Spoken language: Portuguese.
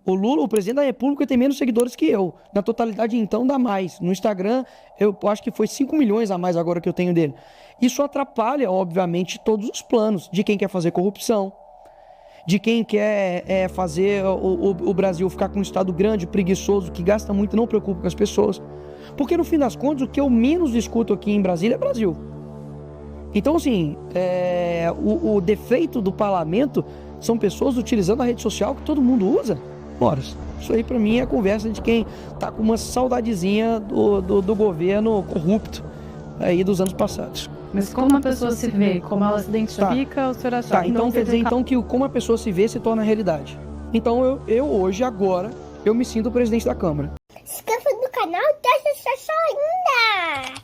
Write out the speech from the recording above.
O Lula, o presidente da República, tem menos seguidores que eu. Na totalidade, então, dá mais. No Instagram, eu acho que foi 5 milhões a mais agora que eu tenho dele. Isso atrapalha, obviamente, todos os planos de quem quer fazer corrupção, de quem quer fazer o Brasil ficar com um Estado grande, preguiçoso, que gasta muito e não preocupa com as pessoas. Porque, no fim das contas, o que eu menos discuto aqui em Brasília é Brasil. Então, assim, o defeito do parlamento são pessoas utilizando a rede social que todo mundo usa. Ora, isso aí pra mim é a conversa de quem tá com uma saudadezinha do governo corrupto aí dos anos passados. Mas como a pessoa se vê, como ela se identifica, o senhor acha? Tá, então quer dizer então que como a pessoa se vê se torna realidade. Então eu hoje, agora, eu me sinto o presidente da Câmara. Se inscreva no canal e deixa seu joinha.